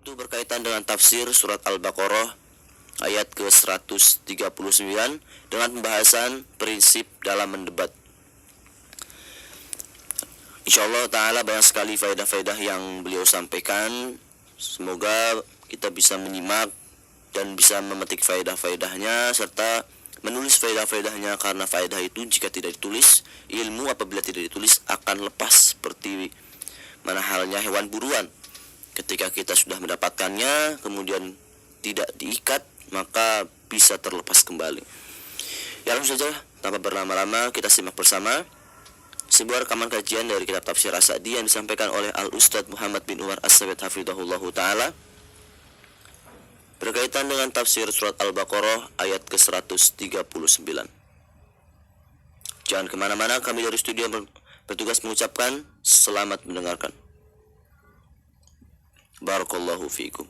Itu berkaitan dengan tafsir surat Al-Baqarah ayat ke-139 dengan pembahasan prinsip dalam mendebat. Insyaallah ta'ala banyak sekali faedah-faedah yang beliau sampaikan. Semoga kita bisa menyimak dan bisa memetik faedah-faedahnya serta menulis faedah-faedahnya, karena faedah itu jika tidak ditulis, ilmu apabila tidak ditulis akan lepas seperti mana halnya hewan buruan. Ketika kita sudah mendapatkannya kemudian tidak diikat, maka bisa terlepas kembali. Ya, langsung saja tanpa berlama-lama kita simak bersama sebuah rekaman kajian dari kitab Tafsir As-Sa'di yang disampaikan oleh Al-Ustadz Muhammad bin Umar As-Sabit hafidhahullahu ta'ala berkaitan dengan tafsir surat Al-Baqarah ayat ke-139. Jangan kemana-mana, kami dari studio bertugas mengucapkan selamat mendengarkan. Barakallahu fiikum.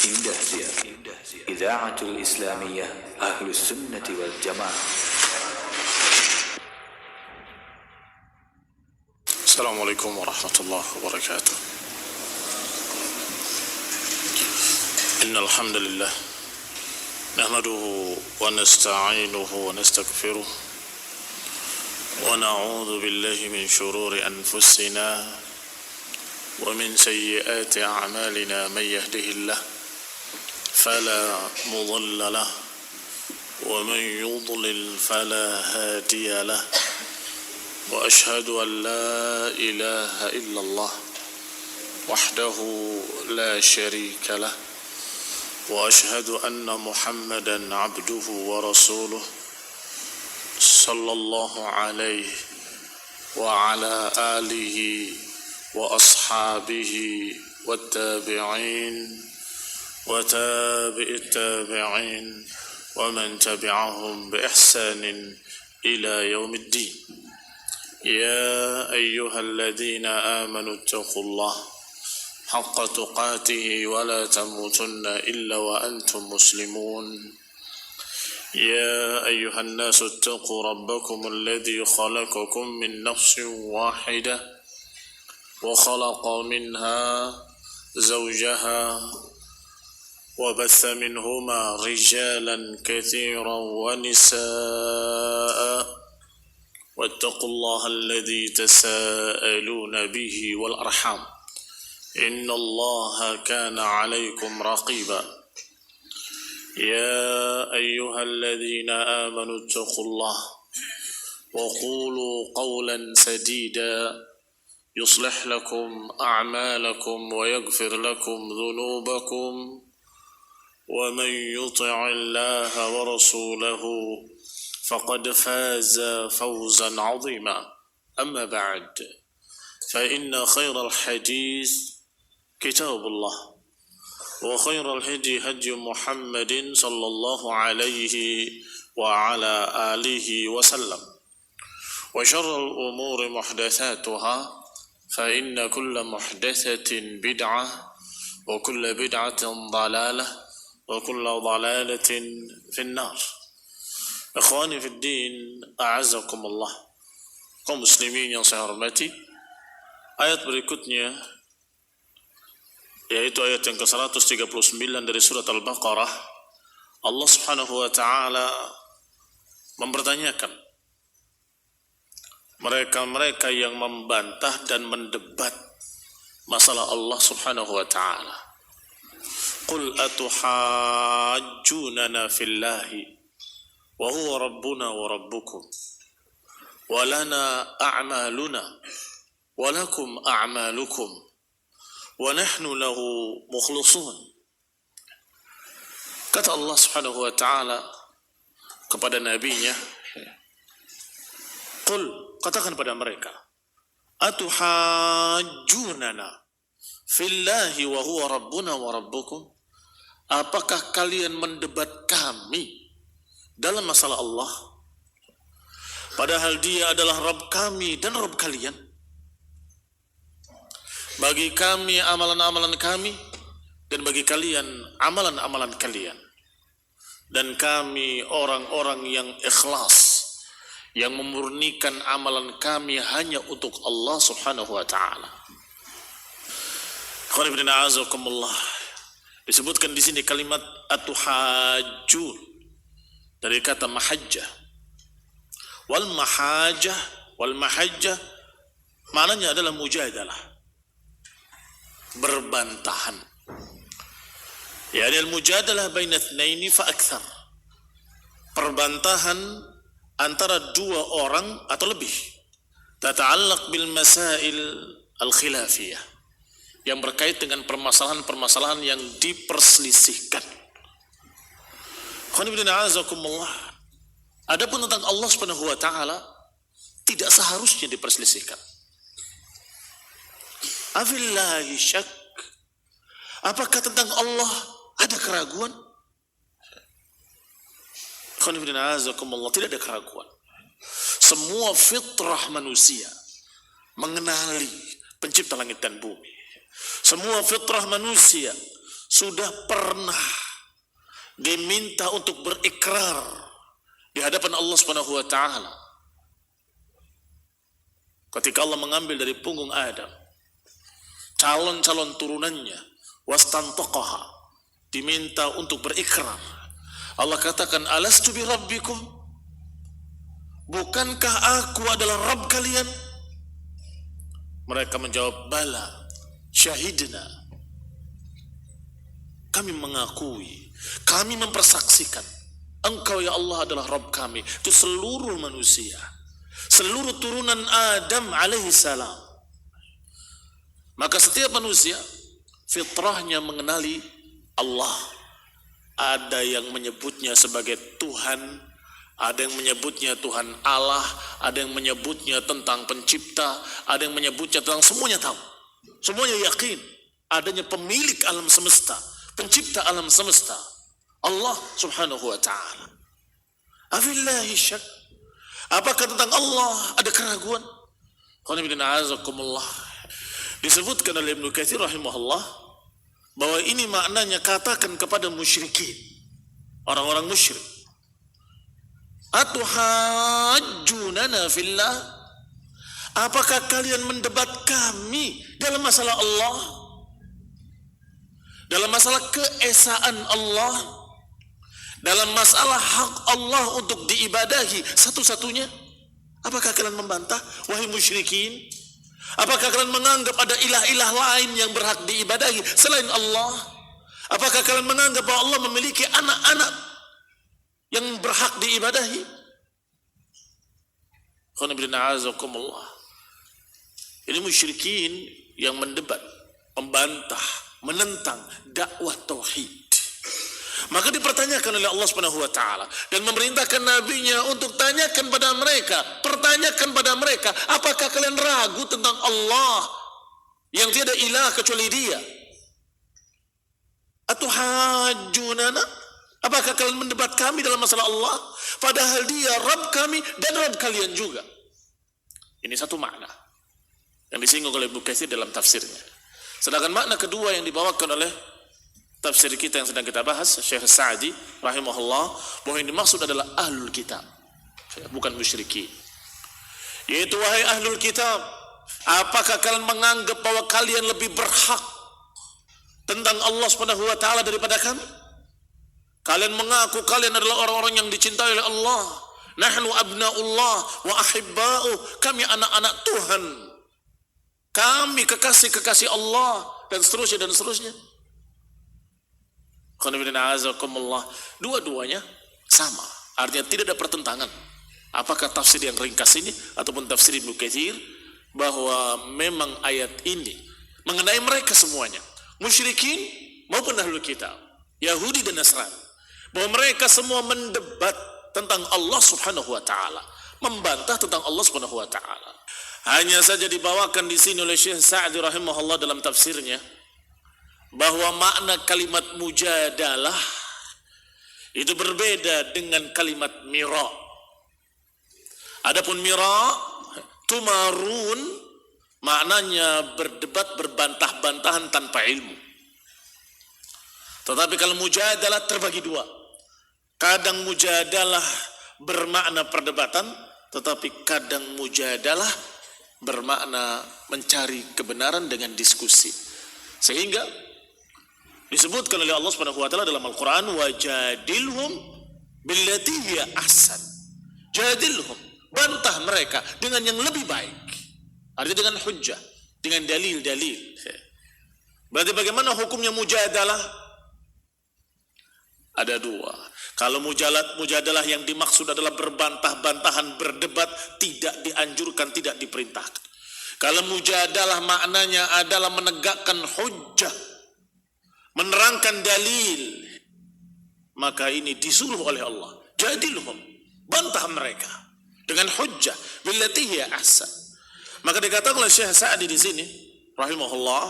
Indahziya Idaatul Islamiyah Ahlus Sunnati wal Jamaah. Assalamualaikum warahmatullahi wabarakatuh. Innal hamdalillah nahmaduhu wa nasta'inuhu wa nastaghfiruh wa na'udzu billahi min shururi anfusina ومن سيئات أعمالنا من يهده الله فلا مضل له ومن يضلل فلا هادي له وأشهد أن لا إله إلا الله وحده لا شريك له وأشهد أن محمدا عبده ورسوله صلى الله عليه وعلى آله وأصحابه والتابعين وتابع التابعين ومن تبعهم بإحسان إلى يوم الدين. يا أيها الذين آمنوا اتقوا الله حق تقاته ولا تموتن إلا وأنتم مسلمون. يا أيها الناس اتقوا ربكم الذي خلقكم من نفس واحدة وخلق منها زوجها وبث منهما رجالا كثيرا ونساء واتقوا الله الذي تساءلون به والأرحام إن الله كان عليكم رقيبا. يا أيها الذين آمنوا اتقوا الله وقولوا قولا سديدا يصلح لكم أعمالكم ويغفر لكم ذنوبكم ومن يطع الله ورسوله فقد فاز فوزا عظيما. أما بعد فإن خير الحديث كتاب الله وخير الهدي هدي محمد صلى الله عليه وعلى آله وسلم وشر الأمور محدثاتها فإن كل محدثة بدعة وكل بدعة ضلالة وكل ضلالة في النار. Ikhwani fi din, a'azzakumullah. Kaum muslimin yang saya hormati, ayat berikutnya yaitu ayat yang ke-139 dari surat Al-Baqarah, Allah Subhanahu wa taala mempertanyakan mereka-mereka yang membantah dan mendebat masalah Allah Subhanahu wa taala. Qul atuhajjunana fillahi wa huwa rabbuna wa rabbukum wa lana a'maluna wa lakum a'malukum wa nahnu lahu mukhlisun. Kata Allah Subhanahu wa taala kepada nabinya, Qul, katakan pada mereka, atuhajjunana fillahi wa huwa rabbuna wa rabbukum. Apakah kalian mendebat kami dalam masalah Allah, padahal Dia adalah Rabb kami dan Rabb kalian? Bagi kami amalan-amalan kami dan bagi kalian amalan-amalan kalian. Dan kami orang-orang yang ikhlas, yang memurnikan amalan kami hanya untuk Allah Subhanahu wa ta'ala. Disebutkan di sini kalimat atuhajjun dari kata mahajjah. Wal mahajjah maknanya adalah mujadalah, berbantahan. Ya, al mujadalah baina itsnaini fa aktsar. Perbantahan antara dua orang atau lebih. Tata'allaq bil masail al khilafiyah, yang berkait dengan permasalahan-permasalahan yang diperselisihkan. Adapun tentang Allah Subhanahu wa taala tidak seharusnya diperselisihkan. Afillahi syak, apakah tentang Allah ada keraguan? Tidak ada keraguan. Semua fitrah manusia mengenali pencipta langit dan bumi. Semua fitrah manusia sudah pernah diminta untuk berikrar di hadapan Allah Subhanahu wa taala. Ketika Allah mengambil dari punggung Adam calon-calon turunannya, wastantaqaha, diminta untuk berikrar. Allah katakan, alastu bi rabbikum, bukankah aku adalah Rabb kalian? Mereka menjawab, bala, syahidna, kami mengakui, kami mempersaksikan engkau ya Allah adalah Rabb kami. Itu seluruh manusia, seluruh turunan Adam alaihi salam. Maka setiap manusia fitrahnya mengenali Allah. Ada yang menyebutnya sebagai Tuhan, ada yang menyebutnya Tuhan Allah, ada yang menyebutnya tentang pencipta, ada yang menyebutnya tentang, semuanya tahu. Semuanya yakin adanya pemilik alam semesta, pencipta alam semesta, Allah Subhanahu wa taala. Afillahi syak, apakah tentang Allah ada keraguan? Disebutkan oleh Ibnu Katsir rahimahullah bahwa ini maknanya katakan kepada musyrikin, orang-orang musyrik, atuhajjunana fillah, apakah kalian mendebat kami dalam masalah Allah, dalam masalah keesaan Allah, dalam masalah hak Allah untuk diibadahi satu-satunya? Apakah kalian membantah, wahai musyrikin? Apakah kalian menganggap ada ilah-ilah lain yang berhak diibadahi selain Allah? Apakah kalian menganggap bahwa Allah memiliki anak-anak yang berhak diibadahi? Ini musyrikin yang mendebat, membantah, menentang dakwah tauhid. Maka dipertanyakan oleh Allah Subhanahu wa taala dan memerintahkan nabinya untuk tanyakan pada mereka, pertanyakan pada mereka, apakah kalian ragu tentang Allah yang tiada ilah kecuali Dia? Atuhajjunana, apakah kalian mendebat kami dalam masalah Allah padahal Dia Rabb kami dan Rabb kalian juga? Ini satu makna yang disinggung oleh Ibnu Katsir dalam tafsirnya. Sedangkan makna kedua yang dibawakan oleh tafsir kita yang sedang kita bahas, Syekh Sa'di rahimahullah, bahwa yang dimaksud adalah ahlul kitab, bukan musyrikin. Yaitu, wahai ahlul kitab, apakah kalian menganggap bahwa kalian lebih berhak tentang Allah Subhanahu wa taala daripada kami? Kalian mengaku kalian adalah orang-orang yang dicintai oleh Allah. Nahnu abnaullah wa ahibba'u, kami anak-anak Tuhan, kami kekasih-kekasih Allah, dan seterusnya dan seterusnya. Dua-duanya sama, artinya tidak ada pertentangan. Apakah tafsir yang ringkas ini ataupun tafsir Ibnu Katsir, bahwa memang ayat ini mengenai mereka semuanya, musyrikin maupun ahlul kitab, Yahudi dan Nasrani, bahwa mereka semua mendebat tentang Allah Subhanahu wa taala, membantah tentang Allah Subhanahu wa taala. Hanya saja dibawakan di sini oleh Syekh Sa'di rahimahullah dalam tafsirnya bahwa makna kalimat mujadalah itu berbeda dengan kalimat mira. Adapun mira, tumarun, maknanya berdebat, berbantah-bantahan tanpa ilmu. Tetapi kalau mujadalah terbagi dua. Kadang mujadalah bermakna perdebatan, tetapi kadang mujadalah bermakna mencari kebenaran dengan diskusi. Sehingga disebutkan oleh Allah Subhanahu wa taala dalam Al-Qur'an, wajadilhum billati hiya ahsan. Jadilhum, bantah mereka dengan yang lebih baik. Artinya dengan hujjah, dengan dalil-dalil. Berarti bagaimana hukumnya mujadalah? Ada dua. Kalau mujadalah yang dimaksud adalah berbantah-bantahan, berdebat, tidak dianjurkan, tidak diperintahkan. Kalau mujadalah maknanya adalah menegakkan hujjah, menerangkan dalil, maka ini disuruh oleh Allah. Jadilhum, bantah mereka dengan hujjah billati hiya ahsan. Maka dikatakan oleh Syekh Sa'di di sini rahimahullah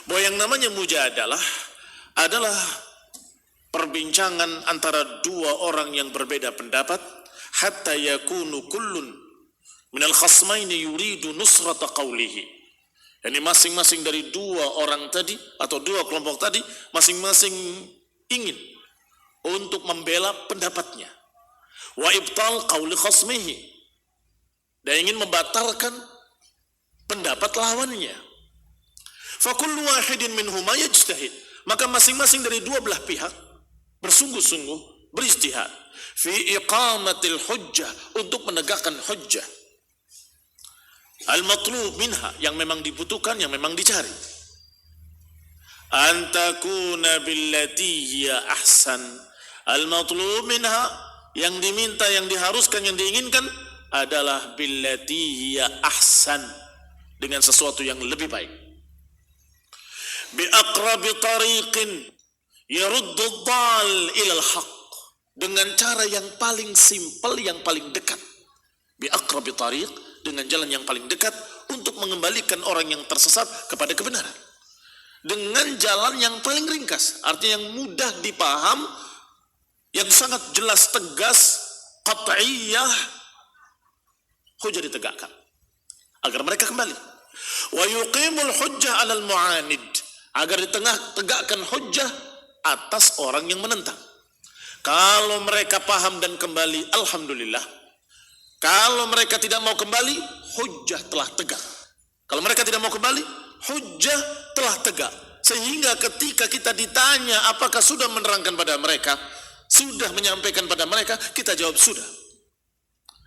bahwa yang namanya mujadalah adalah perbincangan antara dua orang yang berbeda pendapat hatta yakunu kullun minal khasmaini yuridu nusrata qawlihi. Yani masing-masing dari dua orang tadi atau dua kelompok tadi masing-masing ingin untuk membela pendapatnya. Wa ibtal qawli khasmihi, dan ingin membatalkan pendapat lawannya. Fa kullu wahidin minhuma yajtahid, maka masing-masing dari dua belah pihak bersungguh-sungguh beristihad fi iqamatil hujjah, untuk menegakkan hujjah al-matlub minha, yang memang dibutuhkan, yang memang dicari. Antakuna billati hiya ahsan, al-matlub minha, yang diminta, yang diharuskan, yang diinginkan adalah billati hiya ahsan, dengan sesuatu yang lebih baik. Bi aqrabi tariqin yaruddu dhal ila al-haq, dengan cara yang paling simpel, yang paling dekat. Bi aqrabi tariq, dengan jalan yang paling dekat untuk mengembalikan orang yang tersesat kepada kebenaran. Dengan jalan yang paling ringkas, artinya yang mudah dipaham, yang sangat jelas, tegas, qat'iyah, hujjah ditegakkan agar mereka kembali. Wa yuqimul hujjah 'alal mu'anid, agar ditegakkan hujjah atas orang yang menentang. Kalau mereka paham dan kembali, alhamdulillah. Kalau mereka tidak mau kembali, hujjah telah tegak. Kalau mereka tidak mau kembali, hujjah telah tegak. Sehingga ketika kita ditanya apakah sudah menerangkan pada mereka, sudah menyampaikan pada mereka, kita jawab sudah.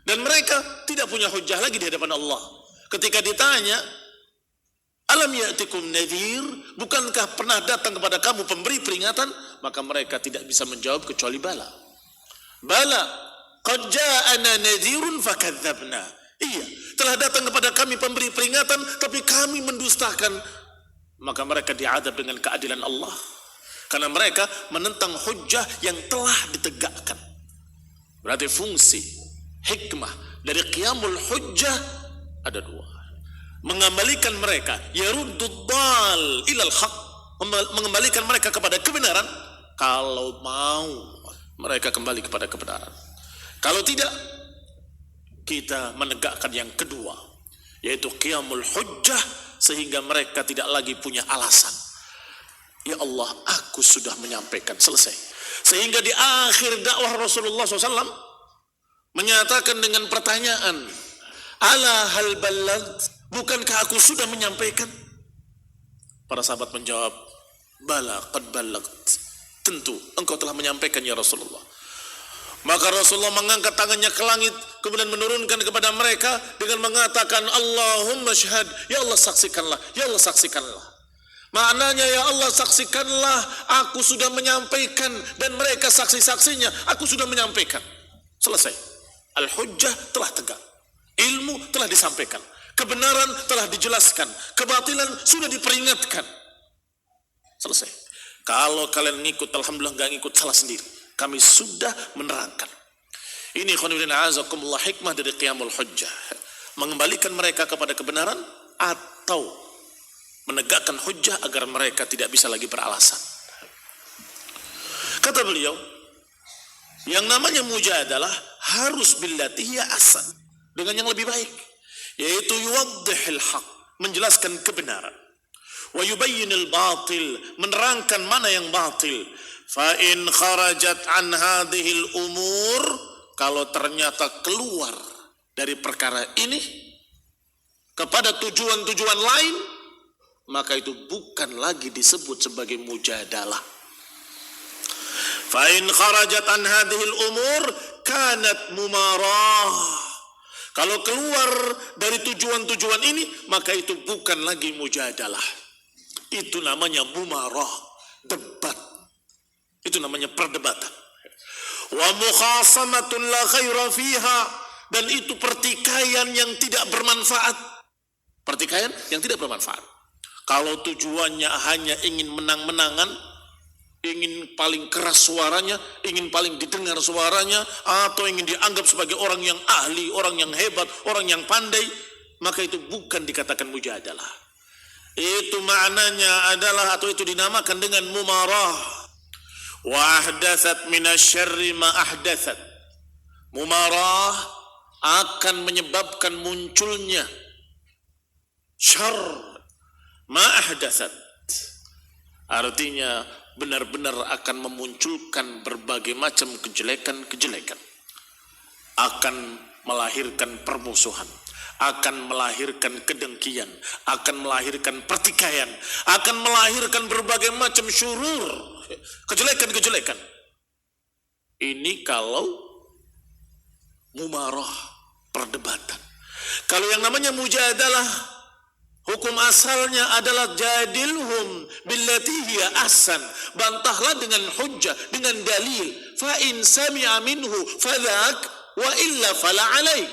Dan mereka tidak punya hujjah lagi di hadapan Allah. Ketika ditanya, alam ya'tikum nadhir, bukankah pernah datang kepada kamu pemberi peringatan? Maka mereka tidak bisa menjawab kecuali bala. Bala, qad ja'ana nadhirun fakadzabna. Iya, telah datang kepada kami pemberi peringatan, tapi kami mendustakan. Maka mereka diadab dengan keadilan Allah, karena mereka menentang hujjah yang telah ditegakkan. Berarti fungsi, hikmah dari qiyamul hujjah ada dua. Mengembalikan mereka, yaruddud dhal ilal haq, mengembalikan mereka kepada kebenaran. Kalau mau, mereka kembali kepada kebenaran. Kalau tidak, kita menegakkan yang kedua, yaitu qiyamul hujjah, sehingga mereka tidak lagi punya alasan. Ya Allah, aku sudah menyampaikan, selesai. Sehingga di akhir dakwah Rasulullah SAW menyatakan dengan pertanyaan, ala hal ballagt, bukankah aku sudah menyampaikan? Para sahabat menjawab, bala qad ballagt, tentu engkau telah menyampaikan ya Rasulullah. Maka Rasulullah mengangkat tangannya ke langit, kemudian menurunkan kepada mereka dengan mengatakan, Allahumma syahad, ya Allah saksikanlah, ya Allah saksikanlah. Maknanya, ya Allah saksikanlah, aku sudah menyampaikan, dan mereka saksi-saksinya, aku sudah menyampaikan. Selesai. Al-hujjah telah tegak, ilmu telah disampaikan, kebenaran telah dijelaskan, kebatilan sudah diperingatkan. Selesai. Kalau kalian ngikut, alhamdulillah, gak ngikut, salah sendiri. Kami sudah menerangkan. Ini khonibina azakumullah, hikmah dari qiyamul hujjah. Mengembalikan mereka kepada kebenaran, atau menegakkan hujjah agar mereka tidak bisa lagi beralasan. Kata beliau, yang namanya mujadalah harus billati hiya ahsan, dengan yang lebih baik, yaitu yuwaddihil haq, menjelaskan kebenaran, wa yubayyinil batil, menerangkan mana yang batil. Fa in kharajat an hadhil umur, kalau ternyata keluar dari perkara ini kepada tujuan-tujuan lain, maka itu bukan lagi disebut sebagai mujadalah. Fa in kharajat an hadhil umur kanat mumarah. Kalau keluar dari tujuan-tujuan ini, maka itu bukan lagi mujadalah. Itu namanya mumarah, debat. Itu namanya perdebatan. Wa mukhasamatun la khaira fiha, dan itu pertikaian yang tidak bermanfaat. Pertikaian yang tidak bermanfaat. Kalau tujuannya hanya ingin menang-menangan, ingin paling keras suaranya, ingin paling didengar suaranya, atau ingin dianggap sebagai orang yang ahli, orang yang hebat, orang yang pandai, maka itu bukan dikatakan mujadalah. Itu maknanya adalah, atau itu dinamakan dengan mumarah. Wa ahdatsat minasyarri ma ahdatsat. Mumarah akan menyebabkan munculnya syarr ma ahdatsat. Artinya benar-benar akan memunculkan berbagai macam kejelekan-kejelekan. Akan melahirkan permusuhan, akan melahirkan kedengkian, akan melahirkan pertikaian, akan melahirkan berbagai macam syurur, kejelekan-kejelekan. Ini kalau mumarah, perdebatan. Kalau yang namanya mujadalah, hukum asalnya adalah jadilhum billati hiya ahsan. Bantahlah dengan hujjah, dengan dalil. Fa in sami'a minhu fadhak wa illa fala alaik.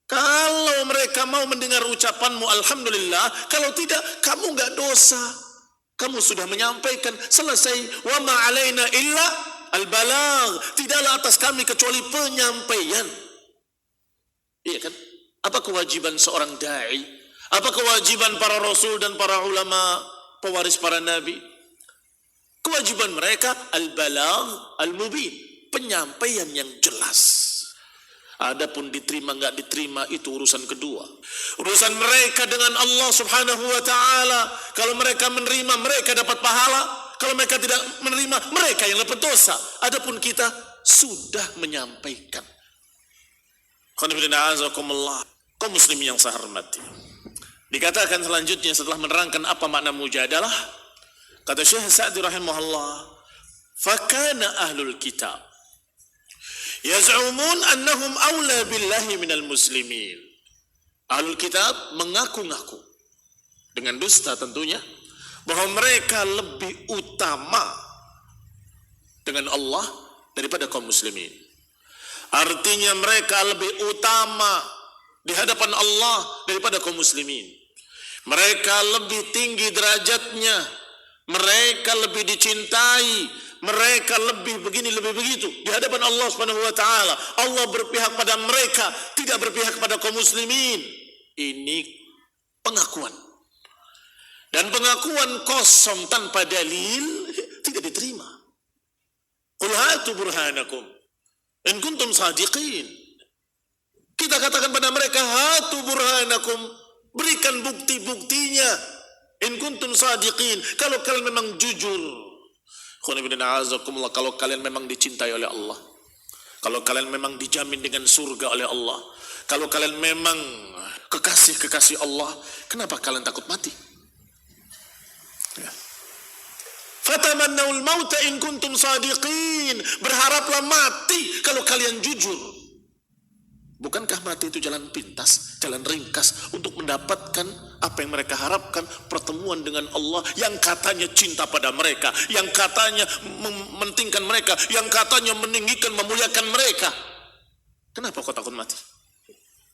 Kalau mereka mau mendengar ucapanmu, alhamdulillah. Kalau tidak, kamu enggak dosa. Kamu sudah menyampaikan, selesai. Wa ma alaina illa al-balagh. Tidaklah atas kami kecuali penyampaian. Iya kan? Apa kewajiban seorang dai? Apa kewajiban para rasul dan para ulama pewaris para nabi? Kewajiban mereka al-balagh al-mubin, penyampaian yang jelas. Adapun diterima enggak diterima itu urusan kedua. Urusan mereka dengan Allah Subhanahu wa taala. Kalau mereka menerima, mereka dapat pahala. Kalau mereka tidak menerima, mereka yang dapat dosa. Adapun kita sudah menyampaikan. Qanifidina azakumullah. Kaum muslimin yang saya hormati. Dikatakan selanjutnya setelah menerangkan apa makna mujadalah, kata Syekh Sa'di rahimahullah, fakana ahlul kitab yaz'umun annahum awla billahi minal muslimin. Ahlul kitab mengaku-ngaku dengan dusta tentunya bahwa mereka lebih utama dengan Allah daripada kaum muslimin. Artinya mereka lebih utama di hadapan Allah daripada kaum muslimin. Mereka lebih tinggi derajatnya, mereka lebih dicintai, mereka lebih begini, lebih begitu di hadapan Allah Subhanahu wa taala. Allah berpihak pada mereka, tidak berpihak pada kaum muslimin. Ini pengakuan. Dan pengakuan kosong tanpa dalil tidak diterima. Qul hatu burhanakum in kuntum sadiqin. Kita katakan pada mereka, hatu burhanakum, berikan bukti-buktinya. In kuntum sadiqin, kalau kalian memang jujur. Kalau kalian memang dicintai oleh Allah, kalau kalian memang dijamin dengan surga oleh Allah, kalau kalian memang kekasih-kekasih Allah, kenapa kalian takut mati? Fatamannaul mauta in kuntum sadiqin, berharaplah mati kalau kalian jujur. Bukankah mati itu jalan pintas, jalan ringkas untuk mendapatkan apa yang mereka harapkan, pertemuan dengan Allah yang katanya cinta pada mereka, yang katanya mementingkan mereka, yang katanya meninggikan, memuliakan mereka. Kenapa kau takut mati?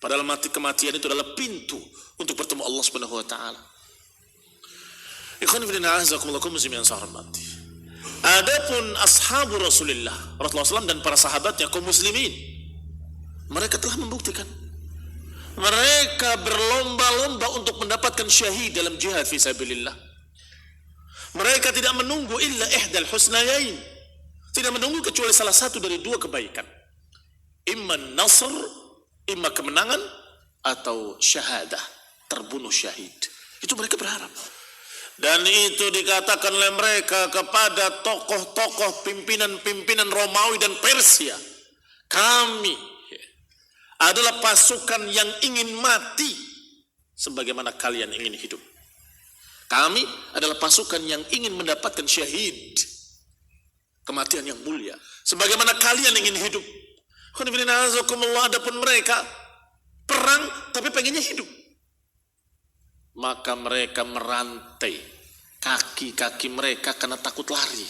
Padahal kematian itu adalah pintu untuk bertemu Allah Subhanahu wa taala. Ikhwan fillah azakumullah muslimin yang saya hormati. Adapun ashabu Rasulullah SAW dan para sahabatnya kaum muslimin, mereka telah membuktikan. Mereka berlomba-lomba untuk mendapatkan syahid dalam jihad fisabilillah. Mereka tidak menunggu illa ihdal husnayain. Tidak menunggu kecuali salah satu dari dua kebaikan. Imma nasr, imma kemenangan, atau syahadah, terbunuh syahid. Itu mereka berharap. Dan itu dikatakan oleh mereka kepada tokoh-tokoh pimpinan-pimpinan Romawi dan Persia. Kami adalah pasukan yang ingin mati sebagaimana kalian ingin hidup. Kami adalah pasukan yang ingin mendapatkan syahid, kematian yang mulia. Sebagaimana kalian ingin hidup. Adapun mereka perang tapi pengennya hidup. Maka mereka merantai kaki-kaki mereka karena takut lari.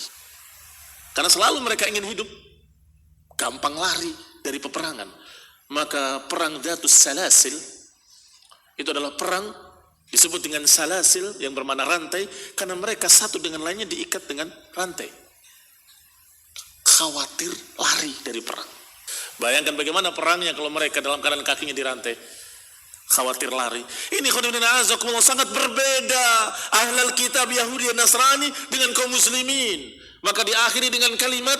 Karena selalu mereka ingin hidup, gampang lari dari peperangan. Maka perang Dhatus Salasil itu adalah perang disebut dengan salasil yang bermakna rantai karena mereka satu dengan lainnya diikat dengan rantai. Khawatir lari dari perang. Bayangkan bagaimana perangnya kalau mereka dalam keadaan kakinya dirantai. Khawatir lari. Ini sangat berbeda ahlul kitab Yahudi dan Nasrani dengan kaum muslimin. Maka diakhiri dengan kalimat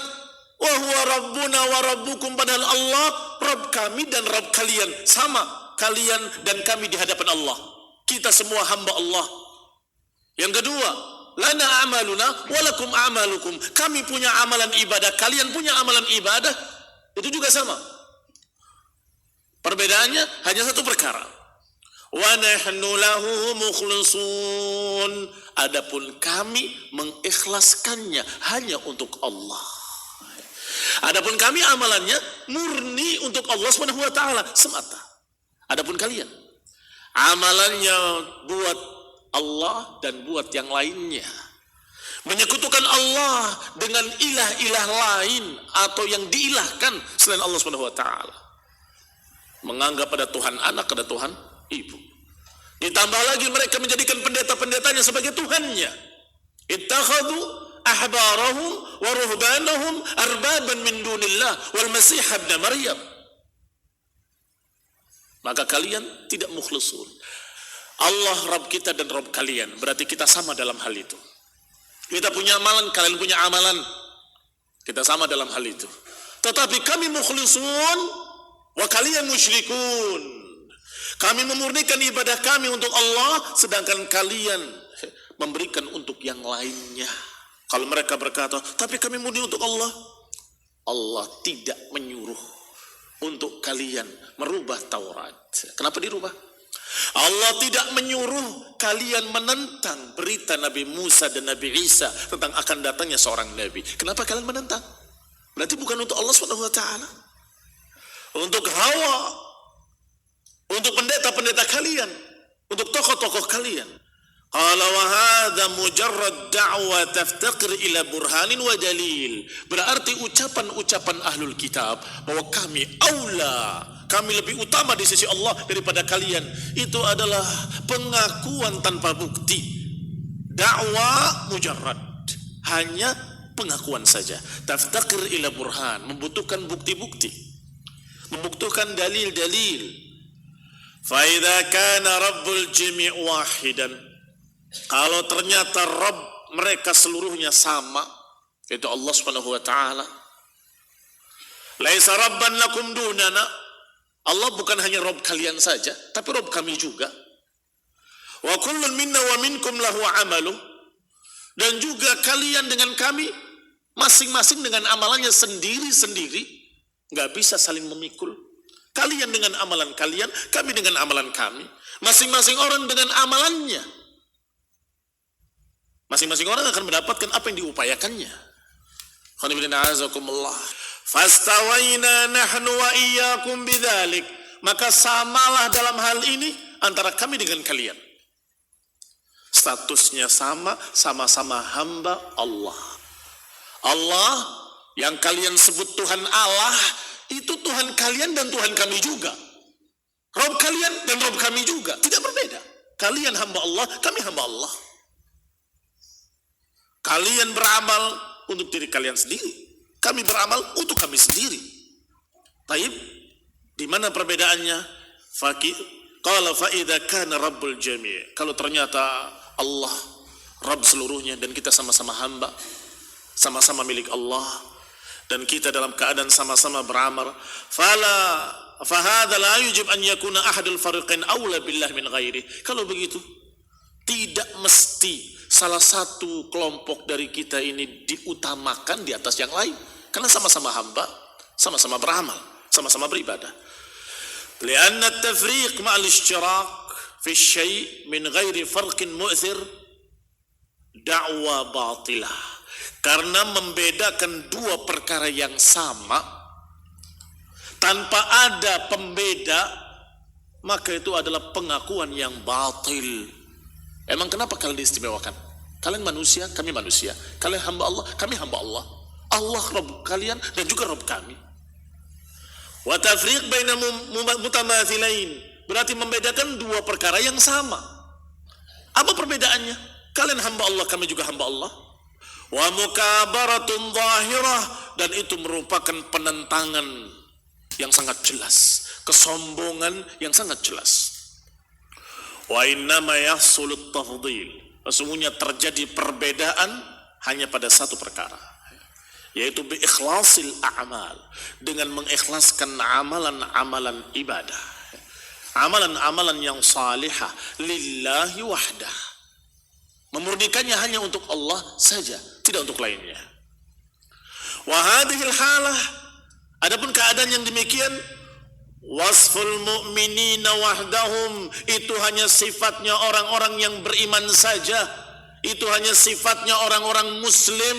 wa huwa rabbuna wa rabbukum, padahal Allah Rabb kami dan Rabb kalian. Sama, kalian dan kami di hadapan Allah. Kita semua hamba Allah. Yang kedua, lana amaluna walakum amalukum. Kami punya amalan ibadah, kalian punya amalan ibadah. Itu juga sama. Perbedaannya hanya satu perkara. Wa nahnu lahu mukhlisun. Adapun kami mengikhlaskannya hanya untuk Allah. Adapun kami amalannya murni untuk Allah Subhanahu wa taala semata. Adapun kalian amalannya buat Allah dan buat yang lainnya. Menyekutukan Allah dengan ilah-ilah lain atau yang diilahkan selain Allah Subhanahu wa taala. Menganggap ada Tuhan anak, ada Tuhan ibu. Ditambah lagi mereka menjadikan pendeta-pendetanya sebagai Tuhannya. Ittakhadhu ahbarahum wa ruhbanahum arbaban min dunillah wal masih ibn Maryam. Maka kalian tidak mukhlisun. Allah Rabb kita dan Rabb kalian. Berarti kita sama dalam hal itu. Kita punya amalan, kalian punya amalan. Kita sama dalam hal itu. Tetapi kami mukhlisun wa kalian musyrikun. Kami memurnikan ibadah kami untuk Allah, sedangkan kalian memberikan untuk yang lainnya. Kalau mereka berkata, tapi kami murni untuk Allah. Allah tidak menyuruh untuk kalian merubah Taurat. Kenapa dirubah? Allah tidak menyuruh kalian menentang berita Nabi Musa dan Nabi Isa tentang akan datangnya seorang Nabi. Kenapa kalian menentang? Berarti bukan untuk Allah SWT. Untuk hawa, untuk pendeta-pendeta kalian, untuk tokoh-tokoh kalian. Qala wa hadza mujarrad da'wa taftaqir ila burhanin wa dalil. Berarti ucapan-ucapan ahlul kitab bahwa kami aula, kami lebih utama di sisi Allah daripada kalian, itu adalah pengakuan tanpa bukti. Da'wa mujarrad, hanya pengakuan saja. Taftaqir ila burhan, membutuhkan bukti-bukti, membutuhkan dalil-dalil. Fa idza kana rabbul jami' wahidan, kalau ternyata Rabb mereka seluruhnya sama, yaitu Allah Subhanahu wa taala. Laisa rabban lakum dunana. Allah bukan hanya Rabb kalian saja, tapi Rabb kami juga. Wa kullun minna wa minkum lahu amalu. Dan juga kalian dengan kami masing-masing dengan amalannya sendiri-sendiri, enggak bisa saling memikul. Kalian dengan amalan kalian, kami dengan amalan kami. Masing-masing orang dengan amalannya. Masing-masing orang akan mendapatkan apa yang diupayakannya. Fastawaina nahnu wa iyyakum bidzalik. Maka samalah dalam hal ini antara kami dengan kalian. Statusnya sama, sama-sama hamba Allah. Allah yang kalian sebut Tuhan Allah, itu Tuhan kalian dan Tuhan kami juga. Rabb kalian dan Rabb kami juga. Tidak berbeda. Kalian hamba Allah, kami hamba Allah. Kalian beramal untuk diri kalian sendiri, kami beramal untuk kami sendiri. Taib, di mana perbedaannya? Qala fa idza kana rabbul jami'. Kalau ternyata Allah Rabb seluruhnya dan kita sama-sama hamba, sama-sama milik Allah, dan kita dalam keadaan sama-sama beramal, fahadha la yujib an yakuna ahadul fariqain aula billah min ghairi. Kalau begitu, tidak mesti salah satu kelompok dari kita ini diutamakan di atas yang lain, karena sama-sama hamba, sama-sama beramal, sama-sama beribadah. Lianna at-tafriq ma'al ishtirak fi syai' min ghairi farqin mu'thir dakwah batilah. Karena membedakan dua perkara yang sama tanpa ada pembeda, maka itu adalah pengakuan yang batil. Emang kenapa kalian diistimewakan? Kalian manusia, kami manusia. Kalian hamba Allah, kami hamba Allah. Allah Rabb kalian dan juga Rabb kami. Wa tafriq baina mutamathilain, berarti membedakan dua perkara yang sama. Apa perbedaannya? Kalian hamba Allah, kami juga hamba Allah. Wa mukabaratun zahirah, dan itu merupakan penentangan yang sangat jelas, kesombongan yang sangat jelas. Wa innama yahsulut tafdhil, sesungguhnya terjadi perbedaan hanya pada satu perkara, yaitu bi ikhlasil a'mal, dengan mengikhlaskan amalan-amalan ibadah, amalan-amalan yang salihah lillahi wahdah, memurnikannya hanya untuk Allah saja, tidak untuk lainnya. Wa hadhil halah, adapun keadaan yang demikian, wasful mu'minina wahdahum, itu hanya sifatnya orang-orang yang beriman saja, itu hanya sifatnya orang-orang muslim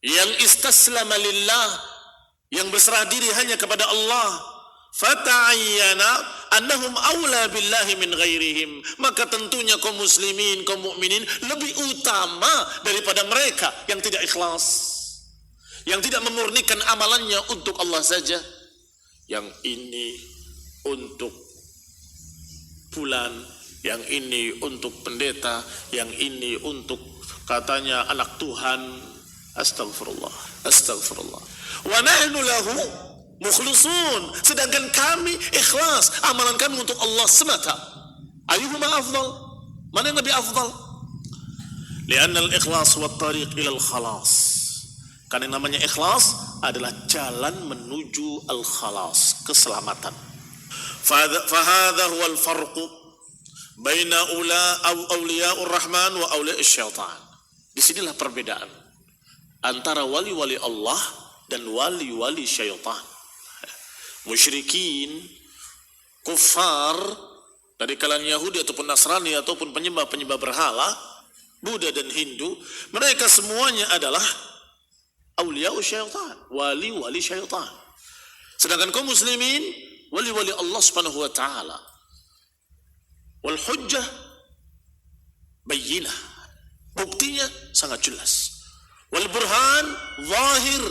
yang istaslama lillah, yang berserah diri hanya kepada Allah. Fata'ayyana annahum awla billahi min ghairihim, maka tentunya kaum muslimin, kaum mukminin lebih utama daripada mereka yang tidak ikhlas, yang tidak memurnikan amalannya untuk Allah saja. Yang ini untuk fulan, yang ini untuk pendeta, yang ini untuk katanya anak Tuhan. Astagfirullah, astagfirullah. Wa nahnu lahu mukhlisun, sedangkan kami ikhlas, amalan kami untuk Allah semata. Ayyuhuma afdal, mana yang lebih afdal? Lianna al-ikhlas wa tariq ila al-khalas, karena yang namanya ikhlas adalah jalan menuju al-khalas, keselamatan. Fahadha huwa al-farqu baina awliya'ur rahman wa awliya'us syaitan. Disinilah perbedaan antara wali-wali Allah dan wali-wali syaitan. Musyrikin, kufar dari kalangan Yahudi ataupun Nasrani ataupun penyembah-penyembah berhala, Buddha dan Hindu, mereka semuanya adalah awliya syaitan, wali-wali syaitan. Sedangkan kaum muslimin, wali-wali Allah Subhanahu wa taala. Wal hujjah bayyinah, buktinya sangat jelas. Wal burhan zahir,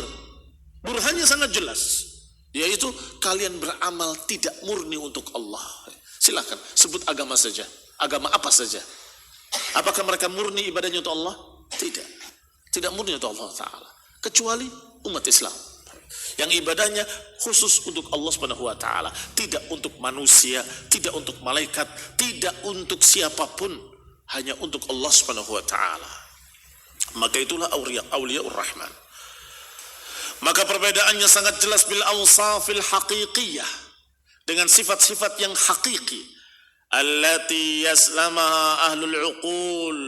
burhannya sangat jelas, yaitu kalian beramal tidak murni untuk Allah. Silakan sebut agama saja, agama apa saja. Apakah mereka murni ibadahnya untuk Allah? Tidak, tidak murni untuk Allah Ta'ala, kecuali umat Islam yang ibadahnya khusus untuk Allah Subhanahu wa taala, tidak untuk manusia, tidak untuk malaikat, tidak untuk siapapun, hanya untuk Allah Subhanahu wa taala. Maka itulah auliyaur rahman. Maka perbedaannya sangat jelas bil awsafil haqiqiyah, dengan sifat-sifat yang hakiki, allati yaslamaha ahlul uqul,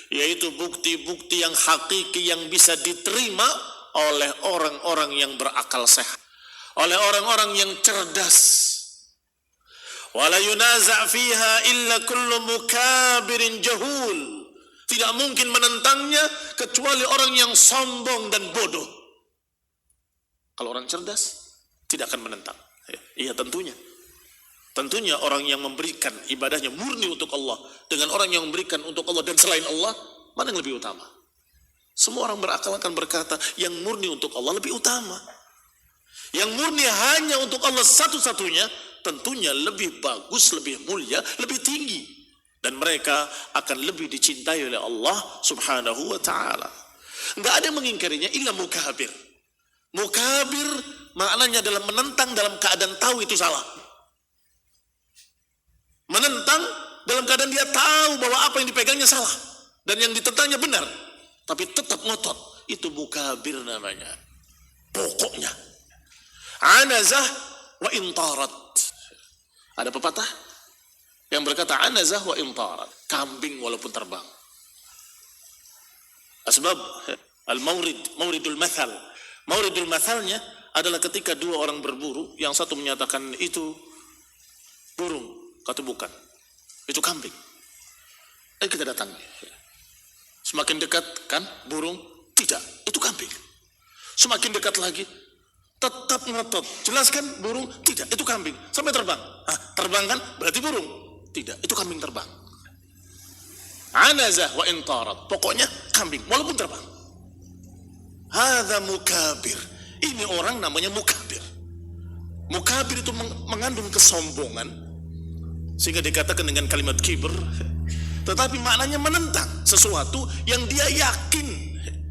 yaitu bukti-bukti yang hakiki yang bisa diterima oleh orang-orang yang berakal sehat, oleh orang-orang yang cerdas. Wala yunaza' fiha illa kullu mukabirin jahul, tidak mungkin menentangnya kecuali orang yang sombong dan bodoh. Kalau orang cerdas tidak akan menentang. Iya, tentunya. Tentunya orang yang memberikan ibadahnya murni untuk Allah dengan orang yang memberikan untuk Allah dan selain Allah, mana yang lebih utama? Semua orang berakal akan berkata yang murni untuk Allah lebih utama. Yang murni hanya untuk Allah satu-satunya tentunya lebih bagus, lebih mulia, lebih tinggi, dan mereka akan lebih dicintai oleh Allah Subhanahu wa taala. Enggak ada yang mengingkarinya illa mukabir. Mukabir maknanya adalah menentang dalam keadaan tahu itu salah. Menentang dalam keadaan dia tahu bahwa apa yang dipegangnya salah dan yang ditentangnya benar, tapi tetap ngotot. Itu mukabir namanya. Pokoknya anazah wa intarat. Ada pepatah yang berkata anazah wa intarat, kambing walaupun terbang. Asbab mauridul mathal. Mauridul mathalnya adalah ketika dua orang berburu, yang satu menyatakan itu burung, kata bukan, itu kambing. Kita datangi. Semakin dekat lagi, tetap ngotot. Jelaskan burung? Tidak, itu kambing. Sampai terbang. Terbang kan? Berarti burung. Tidak, itu kambing terbang. Anazah wa intarat. Pokoknya kambing, walaupun terbang. Hadza mukabir. Ini orang namanya mukabir. Mukabir itu mengandung kesombongan, sehingga dikatakan dengan kalimat kibr. Tetapi maknanya menentang sesuatu yang dia yakin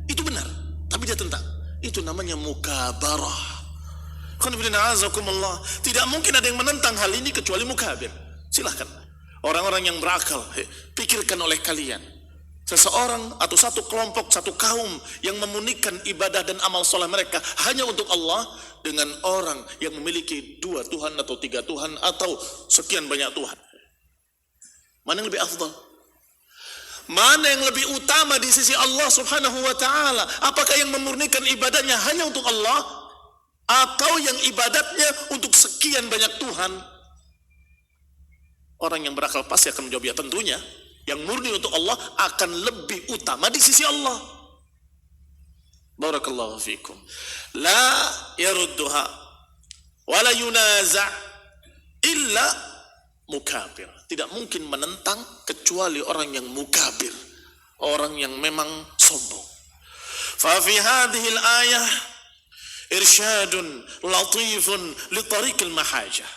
itu benar, tapi dia tentang. Itu namanya mukabarah. Tidak mungkin ada yang menentang hal ini kecuali mukabir. Silahkan orang-orang yang berakal, pikirkan oleh kalian. Seseorang atau satu kelompok, satu kaum yang memunikan ibadah dan amal soleh mereka hanya untuk Allah, dengan orang yang memiliki 2 Tuhan atau 3 Tuhan atau sekian banyak Tuhan. Mana yang lebih afdal? Mana yang lebih utama di sisi Allah subhanahu wa ta'ala? Apakah yang memurnikan ibadahnya hanya untuk Allah, atau yang ibadatnya untuk sekian banyak Tuhan? Orang yang berakal pasti akan menjawab ya tentunya yang murni untuk Allah akan lebih utama di sisi Allah. Barakallahu fikum. La yarudduha wa la yunaza' illa mukabir. Tidak mungkin menentang kecuali orang yang mukabir, orang yang memang sombong. Fa fi hadhihi al-ayah irsyadun latifun li tariqil mahajah.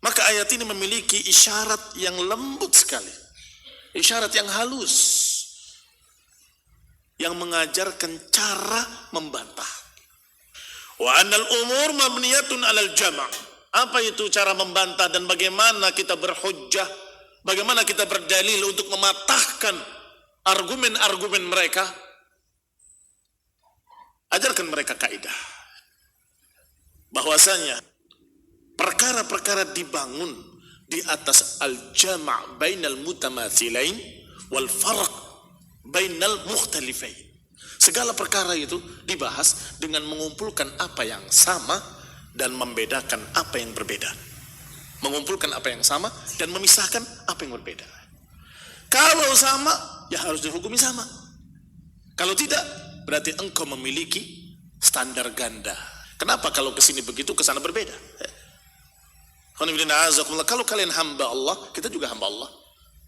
Maka ayat ini memiliki isyarat yang lembut sekali, isyarat yang halus, yang mengajarkan cara membantah. Wa annal umur mabniyatun alal jama'. Apa itu cara membantah dan bagaimana kita berhujjah, bagaimana kita berdalil untuk mematahkan argumen-argumen mereka? Ajarkan mereka kaidah bahwasanya perkara-perkara dibangun di atas al-jama' bainal mutamathilain wal farq bainal mukhtalifain. Segala perkara itu dibahas dengan mengumpulkan apa yang sama dan membedakan apa yang berbeda. Mengumpulkan apa yang sama dan memisahkan apa yang berbeda. Kalau sama, ya harus dihukumi sama. Kalau tidak, berarti engkau memiliki standar ganda. Kenapa kalau kesini begitu, kesana berbeda? Kalau kalian hamba Allah, kita juga hamba Allah.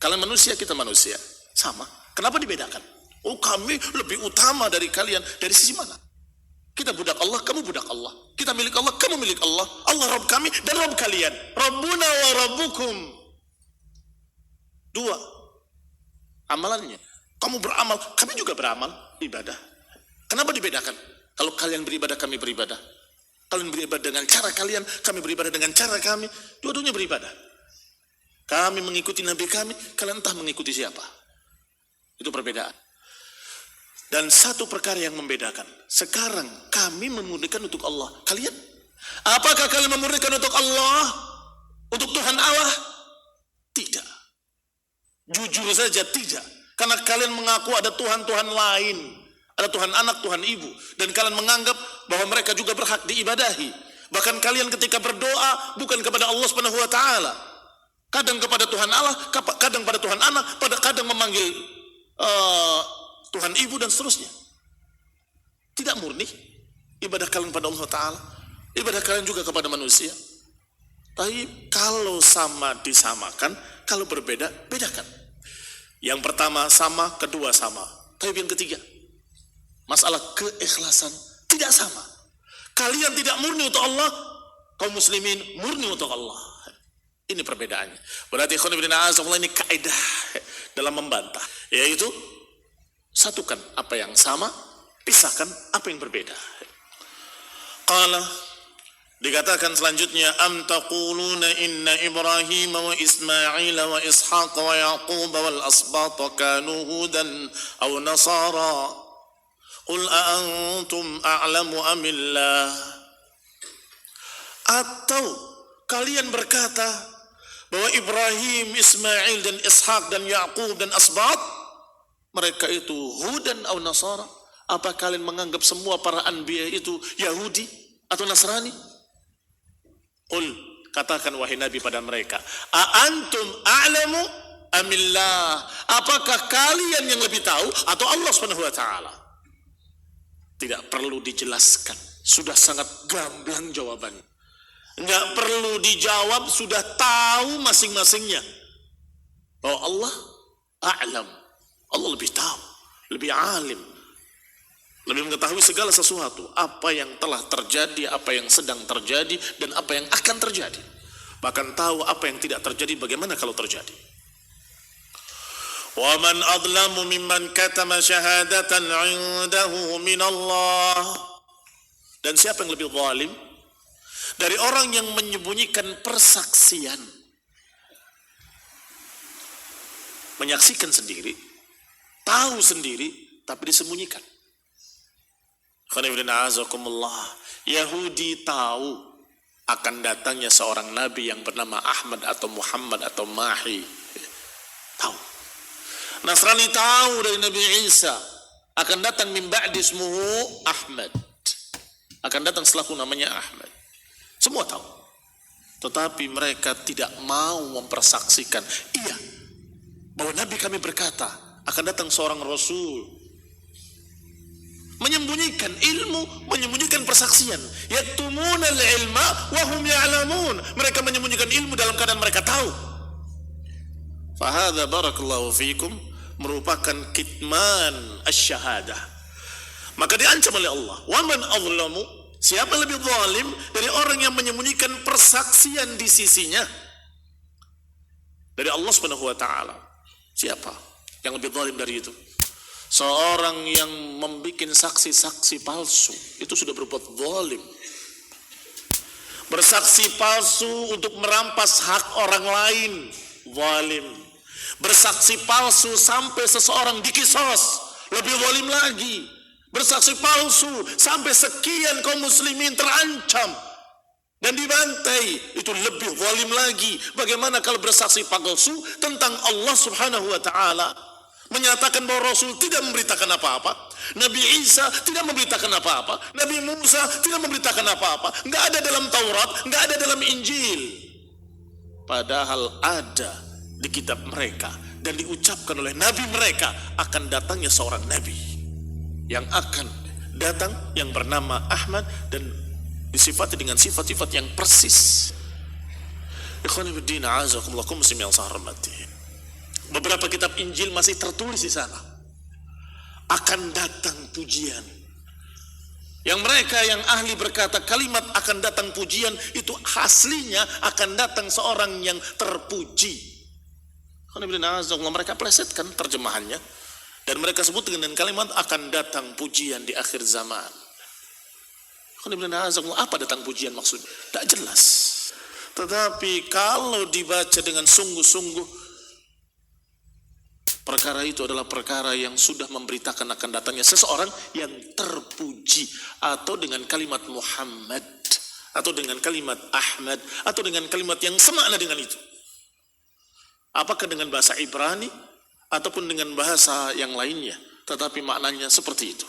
Kalian manusia, kita manusia. Sama. Kenapa dibedakan? Oh, kami lebih utama dari kalian. Dari sisi mana? Kita budak Allah, kamu budak Allah. Kita milik Allah, kamu milik Allah. Allah Rabb kami dan Rabb kalian. Rabbuna wa Rabbukum. 2 amalannya. Kamu beramal, kami juga beramal. Ibadah. Kenapa dibedakan? Kalau kalian beribadah, kami beribadah. Kalian beribadah dengan cara kalian, kami beribadah dengan cara kami. Dua-duanya beribadah. Kami mengikuti Nabi kami, kalian entah mengikuti siapa. Itu perbedaan. Dan satu perkara yang membedakan. Sekarang kami memurnikan untuk Allah. Kalian? Apakah kalian memurnikan untuk Allah? Untuk Tuhan Allah? Tidak. Jujur saja tidak. Karena kalian mengaku ada Tuhan-Tuhan lain. Ada Tuhan anak, Tuhan ibu. Dan kalian menganggap bahwa mereka juga berhak diibadahi. Bahkan kalian ketika berdoa bukan kepada Allah Subhanahu wa taala. Kadang kepada Tuhan Allah, kadang pada Tuhan anak, kadang memanggil Tuhan ibu dan seterusnya. Tidak murni ibadah kalian pada Allah Ta'ala. Ibadah kalian juga kepada manusia. Tapi kalau sama disamakan, kalau berbeda, bedakan. Yang pertama sama, kedua sama. Tapi yang ketiga, masalah keikhlasan tidak sama. Kalian tidak murni untuk Allah, kaum muslimin murni untuk Allah. Ini perbedaannya. Berarti ini kaidah dalam membantah, yaitu satukan apa yang sama, pisahkan apa yang berbeda. Qala, dikatakan selanjutnya, am taquluna inna Ibrahim wa Ismail wa Ishaq wa Yaqub wal asbat kanu hudan aw nasara qul a antum a'lamu amillah. Atau kalian berkata bahwa Ibrahim, Ismail dan Ishaq dan Yaqub dan asbat mereka itu hudan atau nasara. Apa kalian menganggap semua para anbiya itu Yahudi atau Nasrani? Qul, katakan wahai Nabi pada mereka, a antum a'lamu amillah. Apakah kalian yang lebih tahu atau Allah Subhanahu wa taala? Tidak perlu dijelaskan, sudah sangat gamblang jawabannya. Nggak perlu dijawab, sudah tahu masing-masingnya. Oh, Allah a'lam, Allah lebih tahu, lebih alim, lebih mengetahui segala sesuatu, apa yang telah terjadi, apa yang sedang terjadi, dan apa yang akan terjadi. Bahkan tahu apa yang tidak terjadi, bagaimana kalau terjadi. Wa man adlamu mimman katama syahadatan 'indahu min Allah. Dan siapa yang lebih zalim dari orang yang menyembunyikan persaksian, menyaksikan sendiri, tahu sendiri, tapi disembunyikan. Yahudi tahu akan datangnya seorang nabi yang bernama Ahmad atau Muhammad atau Mahi. Tahu. Nasrani tahu dari Nabi Isa akan datang min ba'di ismuhu Ahmad. Akan datang setelahku namanya Ahmad. Semua tahu. Tetapi mereka tidak mau mempersaksikan. Iya, bahwa Nabi kami berkata akan datang seorang Rasul. Menyembunyikan ilmu, menyembunyikan persaksian. Yaktumunal ilma wa hum ya'lamun. Mereka menyembunyikan ilmu dalam keadaan mereka tahu. Fahadha barakallahu fikum merupakan kitman asy-syahadah. Maka diancam oleh Allah. Wa man azlamu, siapa yang lebih zalim dari orang yang menyembunyikan persaksian di sisinya dari Allah Subhanahu wa taala? Siapa yang lebih zalim dari itu? Seorang yang membuat saksi-saksi palsu, itu sudah berbuat zalim. Bersaksi palsu untuk merampas hak orang lain, zalim. Bersaksi palsu sampai seseorang dikisos, lebih zalim lagi. Bersaksi palsu sampai sekian kaum muslimin terancam dan dibantai, itu lebih zalim lagi. Bagaimana kalau bersaksi palsu tentang Allah Subhanahu wa taala? Menyatakan bahwa Rasul tidak memberitakan apa-apa, Nabi Isa tidak memberitakan apa-apa, Nabi Musa tidak memberitakan apa-apa, nggak ada dalam Taurat, nggak ada dalam Injil. Padahal ada di kitab mereka dan diucapkan oleh Nabi mereka akan datangnya seorang Nabi yang akan datang yang bernama Ahmad dan disifati dengan sifat-sifat yang persis. Ikhwani fiddin, a'azakumullah, kaum muslimin yang saya hormati. Beberapa kitab Injil masih tertulis di sana. Akan datang pujian. Yang mereka yang ahli berkata kalimat akan datang pujian itu aslinya akan datang seorang yang terpuji. Mereka plesetkan terjemahannya dan mereka sebut dengan kalimat akan datang pujian di akhir zaman. Apa datang pujian maksudnya? Tak jelas. Tetapi kalau dibaca dengan sungguh-sungguh, perkara itu adalah perkara yang sudah memberitakan akan datangnya seseorang yang terpuji, atau dengan kalimat Muhammad, atau dengan kalimat Ahmad, atau dengan kalimat yang semakna dengan itu. Apakah dengan bahasa Ibrani ataupun dengan bahasa yang lainnya, tetapi maknanya seperti itu.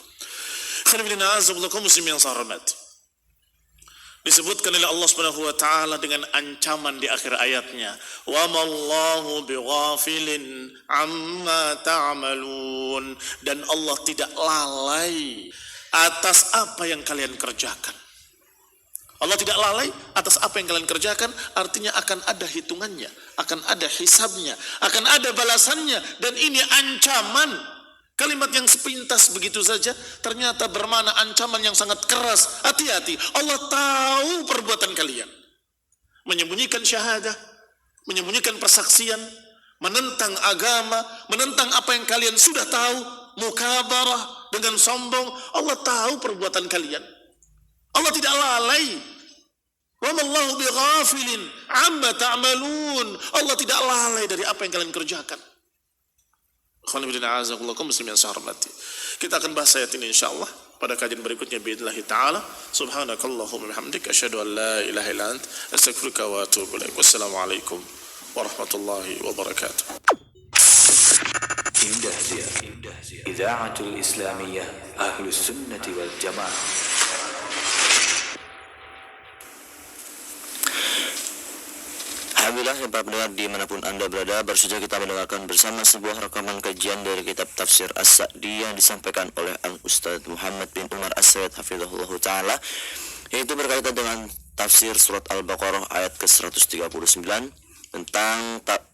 Disebutkan oleh Allah Subhanahu wa taala dengan ancaman di akhir ayatnya, wa mallahu bighafilin amma ta'malun, dan Allah tidak lalai atas apa yang kalian kerjakan. Allah tidak lalai atas apa yang kalian kerjakan, artinya akan ada hitungannya, akan ada hisabnya, akan ada balasannya, dan ini ancaman. Kalimat yang sepintas begitu saja ternyata bermakna ancaman yang sangat keras. Hati-hati, Allah tahu perbuatan kalian. Menyembunyikan syahadah, menyembunyikan persaksian, menentang agama, menentang apa yang kalian sudah tahu, mukabarah dengan sombong. Allah tahu perbuatan kalian. Allah tidak lalai. Wa mallahu bighafilin amma ta'malun. Allah tidak lalai dari apa yang kalian kerjakan. Kita akan bahas ayat ini insyaallah pada kajian berikutnya biidznillah taala. Subhanakallahumma bihamdika asyhadu an la ilaha illa anta astaghfiruka wa atubu ilaik. Wassalamualaikum warahmatullahi wabarakatuh. Indah Zia, Idaatul Islamiyah Ahlus Sunnati wal Jamaah. Alhamdulillah ya para pendengar dimanapun Anda berada, baru saja kita mendengarkan bersama sebuah rekaman kajian dari kitab Tafsir As-Sa'di yang disampaikan oleh Al-Ustadz Muhammad bin Umar As-Sayyid Hafizahullah Ta'ala, yaitu berkaitan dengan tafsir surat Al-Baqarah ayat ke-139 tentang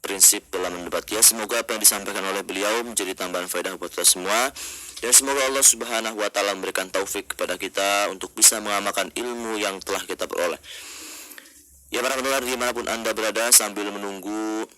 prinsip dalam mendebat. Ya, semoga apa yang disampaikan oleh beliau menjadi tambahan faedah buat kita semua, dan semoga Allah Subhanahu wa Ta'ala memberikan taufik kepada kita untuk bisa mengamalkan ilmu yang telah kita peroleh. Ya para pendengar dimanapun Anda berada, sambil menunggu